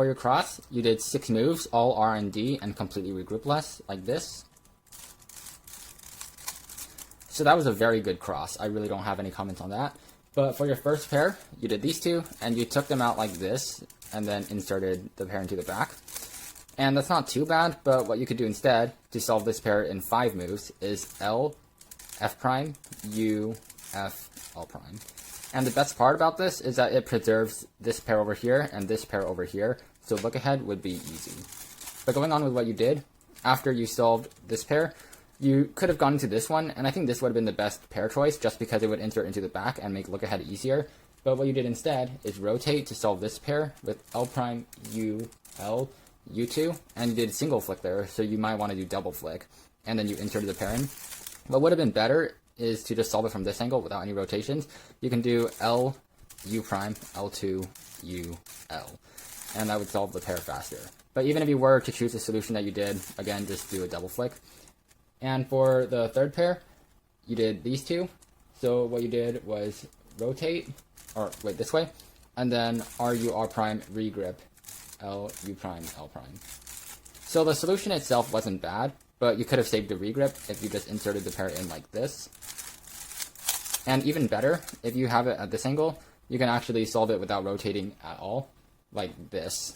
For your cross, you did 6 moves, all R and D, and completely regroupless, like this. So that was a very good cross. I really don't have any comments on that. But for your first pair, you did these two, and you took them out like this, and then inserted the pair into the back. And that's not too bad, but what you could do instead to solve this pair in 5 moves is L, F prime, U, F, L prime. And the best part about this is that it preserves this pair over here and this pair over here, so look ahead would be easy. But going on with what you did, after you solved this pair, you could have gone into this one, and I think this would have been the best pair choice just because it would insert into the back and make look ahead easier. But what you did instead is rotate to solve this pair with L prime, U, L, U2, and you did single flick there, so you might want to do double flick, and then you inserted the pair in. What would have been better is to just solve it from this angle without any rotations. You can do L, U prime, L2, U, L, and that would solve the pair faster. But even if you were to choose the solution that you did, again, just do a double flick. And for the third pair, you did these two. So what you did was rotate, or wait, this way, and then R, U, R prime, regrip, L, U prime, L prime. So the solution itself wasn't bad, but you could have saved the regrip if you just inserted the pair in like this. And even better, if you have it at this angle, you can actually solve it without rotating at all, like this.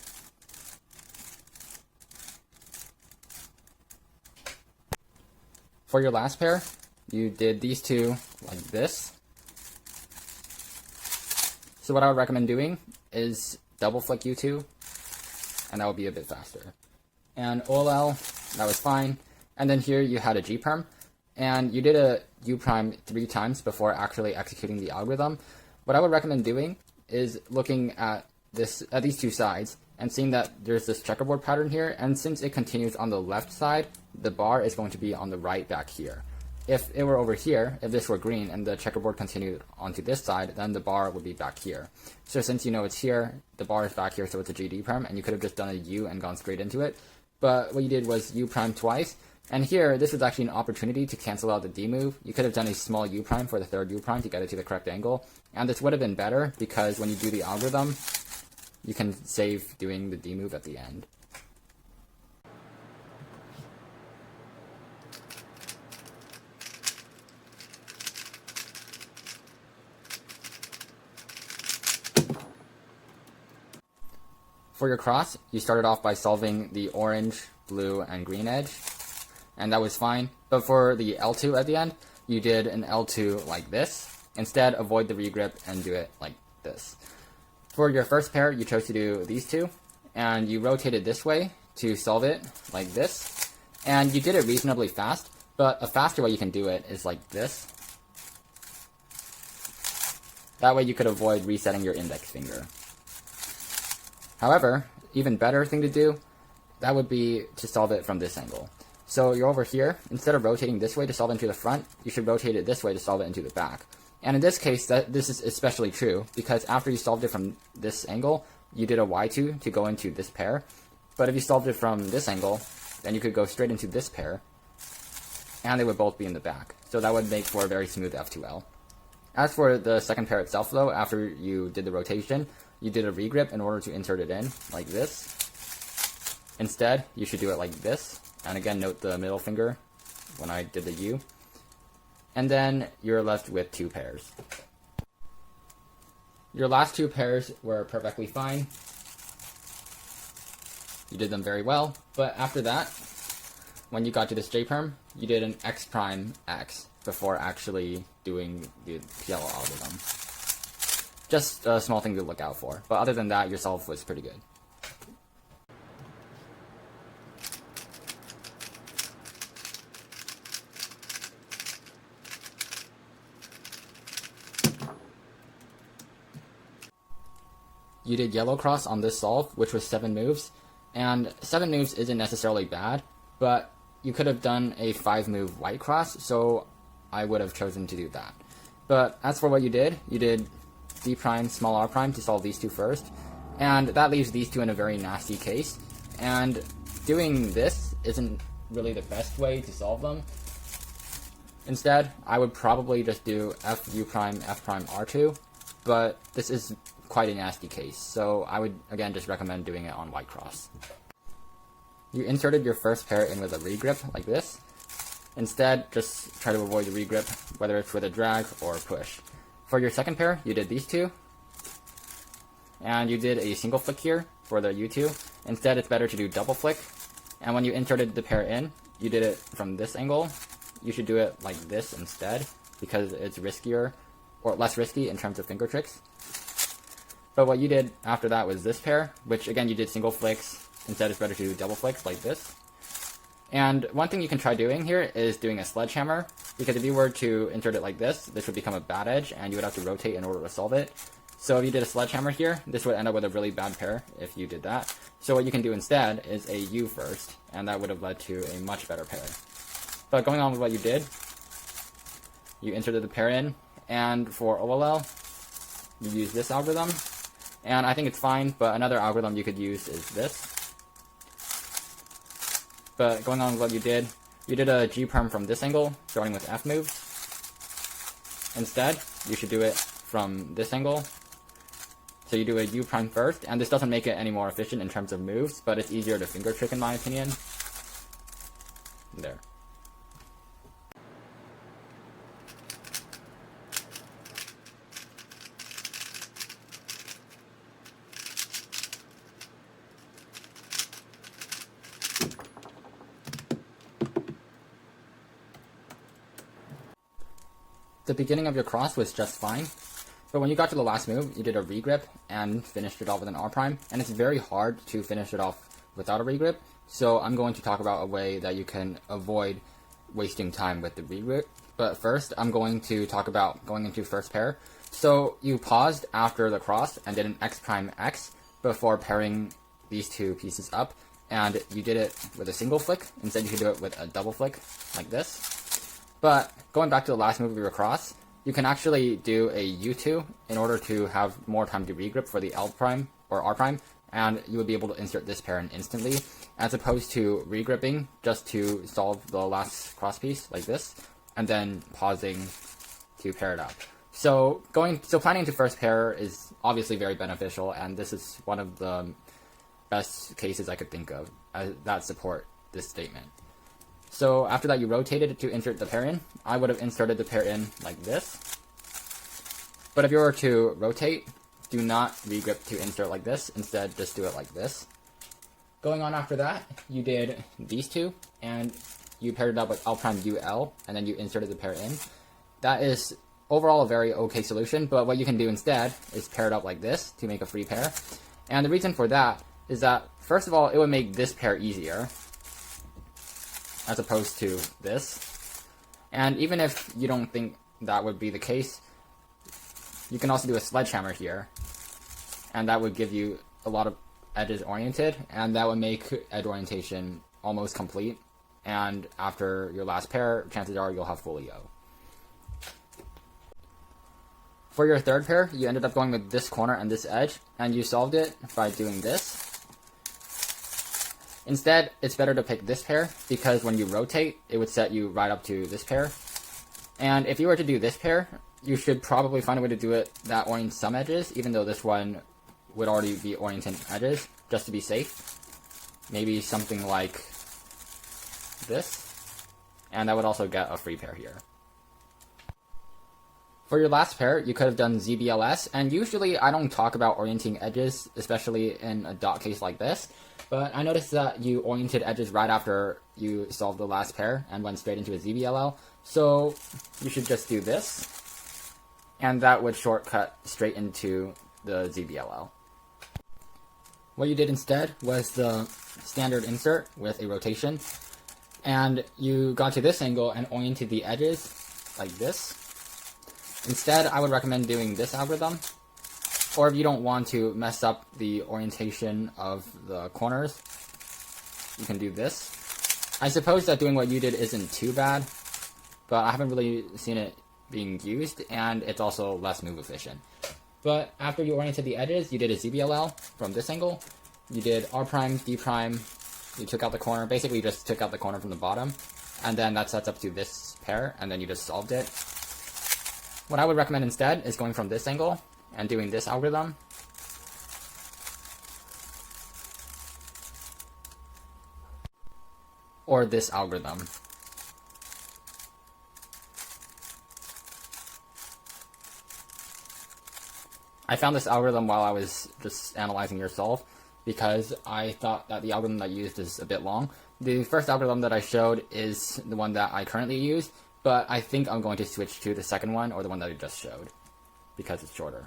For your last pair, you did these two like this. So what I would recommend doing is double flick U2, and that would be a bit faster. And OLL, that was fine. And then here you had a G perm, and you did a U prime 3 times before actually executing the algorithm. What I would recommend doing is looking at these two sides and seeing that there's this checkerboard pattern here, and since it continues on the left side, the bar is going to be on the right back here. If it were over here, if this were green and the checkerboard continued onto this side, then the bar would be back here. So since you know it's here, the bar is back here, so it's a GD perm, and you could have just done a U and gone straight into it. But what you did was U prime twice, and here, this was actually an opportunity to cancel out the D move. You could have done a small U prime for the third U prime to get it to the correct angle, and this would have been better because when you do the algorithm, you can save doing the D move at the end. For your cross, you started off by solving the orange, blue, and green edge, and that was fine. But for the L2 at the end, you did an L2 like this. Instead, avoid the regrip and do it like this. For your first pair, you chose to do these two, and you rotated this way to solve it like this. And you did it reasonably fast, but a faster way you can do it is like this. That way you could avoid resetting your index finger. However, even better thing to do, that would be to solve it from this angle. So you're over here, instead of rotating this way to solve it into the front, you should rotate it this way to solve it into the back. And in this case, this is especially true, because after you solved it from this angle, you did a Y2 to go into this pair. But if you solved it from this angle, then you could go straight into this pair, and they would both be in the back. So that would make for a very smooth F2L. As for the second pair itself though, after you did the rotation, you did a regrip in order to insert it in, like this. Instead, you should do it like this. And again, note the middle finger when I did the U. And then you're left with 2 pairs. Your last 2 pairs were perfectly fine. You did them very well. But after that, when you got to this J perm, you did an X prime X before actually doing the PL algorithm. Just a small thing to look out for. But other than that, your solve was pretty good. You did yellow cross on this solve, which was 7 moves, and 7 moves isn't necessarily bad, but you could have done a 5 move white cross, so I would have chosen to do that. But as for what you did D prime, small r prime to solve these 2 first, and that leaves these 2 in a very nasty case, and doing this isn't really the best way to solve them. Instead, I would probably just do F, U prime, F prime, R2, but this is quite a nasty case, so I would again just recommend doing it on white cross. You inserted your first pair in with a regrip like this. Instead, just try to avoid the regrip, whether it's with a drag or push. For your second pair, you did these two, and you did a single flick here for the U2. Instead, it's better to do double flick, and when you inserted the pair in, you did it from this angle. You should do it like this instead, because it's riskier, or less risky in terms of finger tricks. But what you did after that was this pair, which again you did single flicks. Instead, it's better to do double flicks like this. And one thing you can try doing here is doing a sledgehammer, because if you were to insert it like this would become a bad edge, and you would have to rotate in order to solve it. So if you did a sledgehammer here, this would end up with a really bad pair if you did that. So what you can do instead is a U first, and that would have led to a much better pair. But going on with what you did, you inserted the pair in, and for OLL, you use this algorithm, and I think it's fine, but another algorithm you could use is this. But going on with what you did a G perm from this angle, starting with F moves. Instead, you should do it from this angle. So you do a U prime first, and this doesn't make it any more efficient in terms of moves, but it's easier to finger trick in my opinion. There. The beginning of your cross was just fine, but when you got to the last move, you did a regrip and finished it off with an R prime, and it's very hard to finish it off without a regrip, so I'm going to talk about a way that you can avoid wasting time with the regrip. But first, I'm going to talk about going into first pair. So you paused after the cross and did an X prime X before pairing these two pieces up, and you did it with a single flick. Instead, you could do it with a double flick like this. But going back to the last move of your cross, you can actually do a U2 in order to have more time to regrip for the L prime or R prime, and you would be able to insert this pair in instantly, as opposed to regripping just to solve the last cross piece like this, and then pausing to pair it up. So planning to first pair is obviously very beneficial, and this is one of the best cases I could think of that support this statement. So after that, you rotated it to insert the pair in. I would have inserted the pair in like this. But if you were to rotate, do not regrip to insert like this. Instead, just do it like this. Going on after that, you did these two, and you paired it up with L prime UL, and then you inserted the pair in. That is overall a very okay solution, but what you can do instead is pair it up like this to make a free pair. And the reason for that is that, first of all, it would make this pair easier, as opposed to this. And even if you don't think that would be the case, you can also do a sledgehammer here, and that would give you a lot of edges oriented, and that would make edge orientation almost complete, and after your last pair, chances are you'll have full EO. For your third pair, you ended up going with this corner and this edge, and you solved it by doing this. Instead, it's better to pick this pair, because when you rotate, it would set you right up to this pair. And if you were to do this pair, you should probably find a way to do it that orients some edges, even though this one would already be orienting edges, just to be safe. Maybe something like this, and that would also get a free pair here. For your last pair, you could have done ZBLS, and usually I don't talk about orienting edges, especially in a dot case like this, but I noticed that you oriented edges right after you solved the last pair and went straight into a ZBLL, so you should just do this, and that would shortcut straight into the ZBLL. What you did instead was the standard insert with a rotation, and you got to this angle and oriented the edges like this. Instead, I would recommend doing this algorithm, or if you don't want to mess up the orientation of the corners, you can do this. I suppose that doing what you did isn't too bad, but I haven't really seen it being used, and it's also less move efficient. But after you oriented the edges, you did a ZBLL from this angle, you did R prime, D prime, you took out the corner, basically you just took out the corner from the bottom, and then that sets up to this pair, and then you just solved it. What I would recommend instead is going from this angle and doing this algorithm, or this algorithm. I found this algorithm while I was just analyzing your solve because I thought that the algorithm that I used is a bit long. The first algorithm that I showed is the one that I currently use, but I think I'm going to switch to the second one, or the one that I just showed, because it's shorter.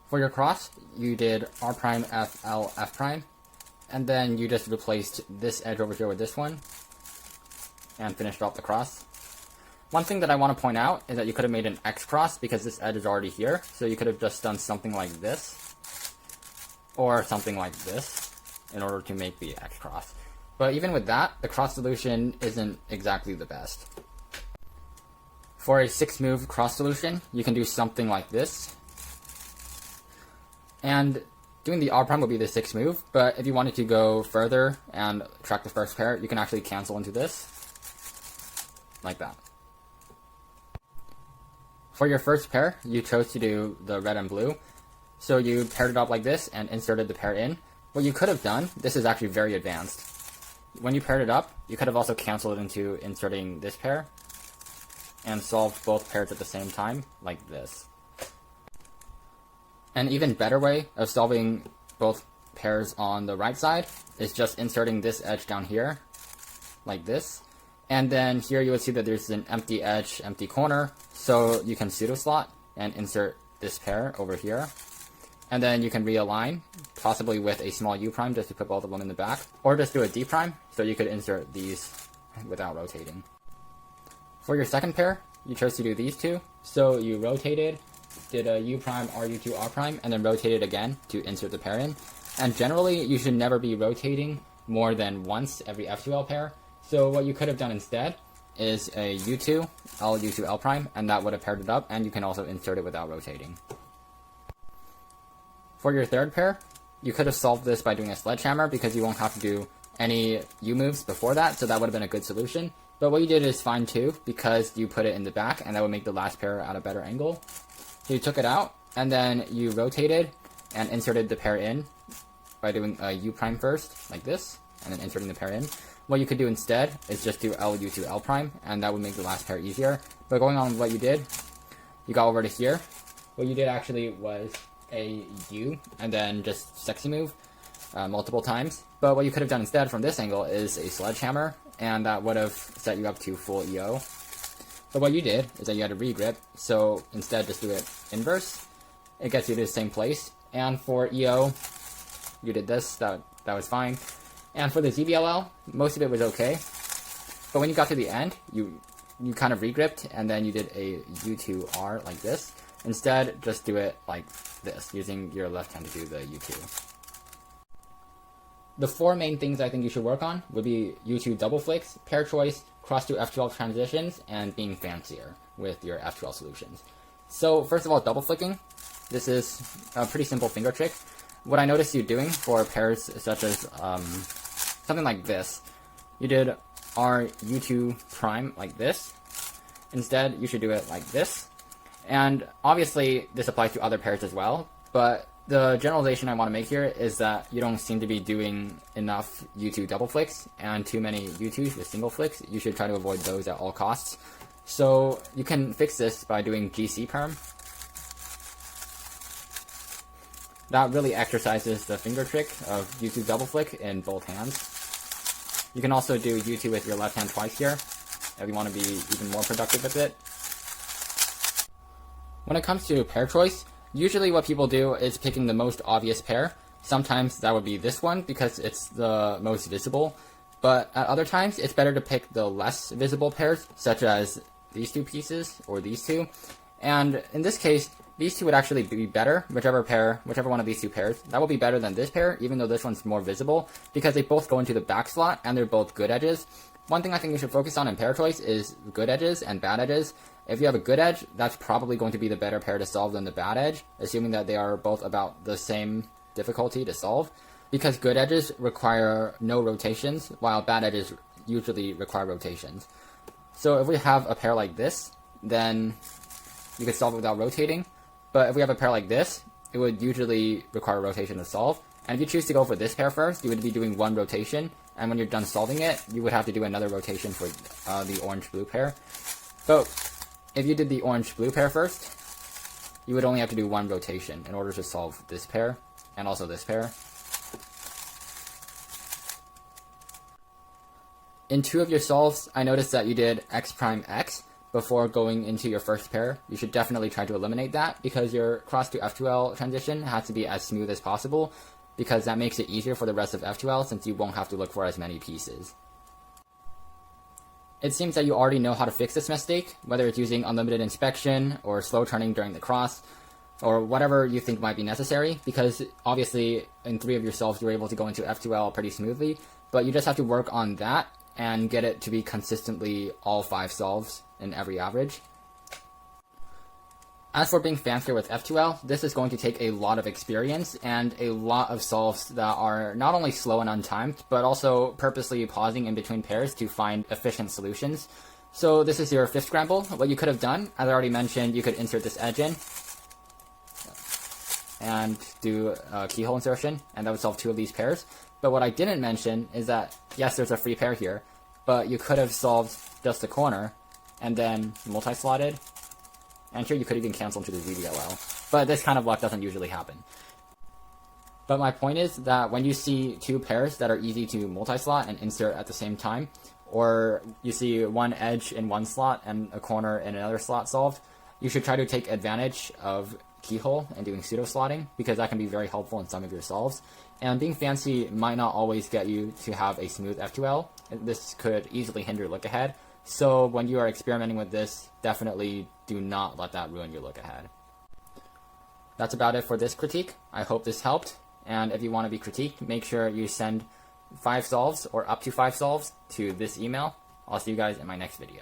For your cross, you did R prime, F, L, F prime, and then you just replaced this edge over here with this one, and finished off the cross. One thing that I want to point out is that you could have made an X cross because this edge is already here, so you could have just done something like this, or something like this, in order to make the X cross. But even with that, the cross solution isn't exactly the best. For a 6-move cross solution, you can do something like this. And doing the R prime will be the 6th move, but if you wanted to go further and track the first pair, you can actually cancel into this, like that. For your first pair, you chose to do the red and blue, so you paired it up like this and inserted the pair in. What you could have done, this is actually very advanced. When you paired it up, you could have also canceled it into inserting this pair, and solved both pairs at the same time, like this. An even better way of solving both pairs on the right side is just inserting this edge down here, like this. And then here you would see that there's an empty edge, empty corner, so you can pseudo slot and insert this pair over here. And then you can realign, possibly with a small U prime just to put both of them in the back, or just do a D prime, so you could insert these without rotating. For your second pair, you chose to do these two, so you rotated, did a U prime, RU2, R prime, and then rotated again to insert the pair in. And generally, you should never be rotating more than once every F2L pair. So what you could have done instead is a U2, L, U2, L prime, and that would have paired it up, and you can also insert it without rotating. For your third pair, you could have solved this by doing a sledgehammer because you won't have to do any U moves before that, so that would have been a good solution. But what you did is fine too, because you put it in the back, and that would make the last pair at a better angle. So you took it out, and then you rotated and inserted the pair in by doing a U prime first, like this, and then inserting the pair in. What you could do instead is just do L, U2, L prime, and that would make the last pair easier. But going on with what you did, you got over to here. What you did actually was a U, and then just sexy move multiple times. But what you could have done instead from this angle is a sledgehammer, and that would have set you up to full EO. But what you did is that you had a regrip, so instead just do it inverse. It gets you to the same place. And for EO, you did this, that was fine. And for the ZBLL, most of it was okay. But when you got to the end, you kind of regripped, and then you did a U2R like this. Instead, just do it like this, using your left hand to do the U2. The 4 main things I think you should work on would be U2 double flicks, pair choice, cross to F12 transitions, and being fancier with your F12 solutions. So first of all, double flicking. This is a pretty simple finger trick. What I noticed you doing for pairs such as something like this, you did R U2 prime like this. Instead, you should do it like this. And obviously, this applies to other pairs as well, but the generalization I want to make here is that you don't seem to be doing enough U2 double flicks and too many U2s with single flicks. You should try to avoid those at all costs. So you can fix this by doing GC perm. That really exercises the finger trick of U2 double flick in both hands. You can also do U2 with your left hand twice here, if you want to be even more productive with it. When it comes to pair choice, usually what people do is picking the most obvious pair. Sometimes that would be this one because it's the most visible, but at other times it's better to pick the less visible pairs, such as these two pieces or these two. And in this case, these two would actually be better, whichever one of these two pairs. That will be better than this pair, even though this one's more visible, because they both go into the back slot and they're both good edges. One thing I think you should focus on in pair choice is good edges and bad edges. If you have a good edge, that's probably going to be the better pair to solve than the bad edge, assuming that they are both about the same difficulty to solve, because good edges require no rotations, while bad edges usually require rotations. So if we have a pair like this, then you could solve it without rotating. But if we have a pair like this, it would usually require rotation to solve. And if you choose to go for this pair first, you would be doing one rotation. And when you're done solving it, you would have to do another rotation for the orange-blue pair. So if you did the orange-blue pair first, you would only have to do one rotation in order to solve this pair and also this pair. In two of your solves, I noticed that you did x prime x before going into your first pair. You should definitely try to eliminate that because your cross to F2L transition has to be as smooth as possible, because that makes it easier for the rest of F2L since you won't have to look for as many pieces. It seems that you already know how to fix this mistake, whether it's using unlimited inspection or slow turning during the cross, or whatever you think might be necessary, because obviously in three of your solves you were able to go into F2L pretty smoothly, but you just have to work on that and get it to be consistently all 5 solves in every average. As for being fancier with F2L, this is going to take a lot of experience and a lot of solves that are not only slow and untimed, but also purposely pausing in between pairs to find efficient solutions. So this is your 5th scramble. What you could have done, as I already mentioned, you could insert this edge in and do a keyhole insertion, and that would solve 2 of these pairs. But what I didn't mention is that, yes, there's a free pair here, but you could have solved just the corner and then multi-slotted. And here you could even cancel into the ZBLL. But this kind of luck doesn't usually happen. But my point is that when you see 2 pairs that are easy to multi-slot and insert at the same time, or you see one edge in one slot and a corner in another slot solved, you should try to take advantage of keyhole and doing pseudo-slotting, because that can be very helpful in some of your solves. And being fancy might not always get you to have a smooth F2L. This could easily hinder look ahead. So when you are experimenting with this, definitely do not let that ruin your look ahead. That's about it for this critique. I hope this helped. And if you want to be critiqued, make sure you send 5 solves or up to 5 solves to this email. I'll see you guys in my next video.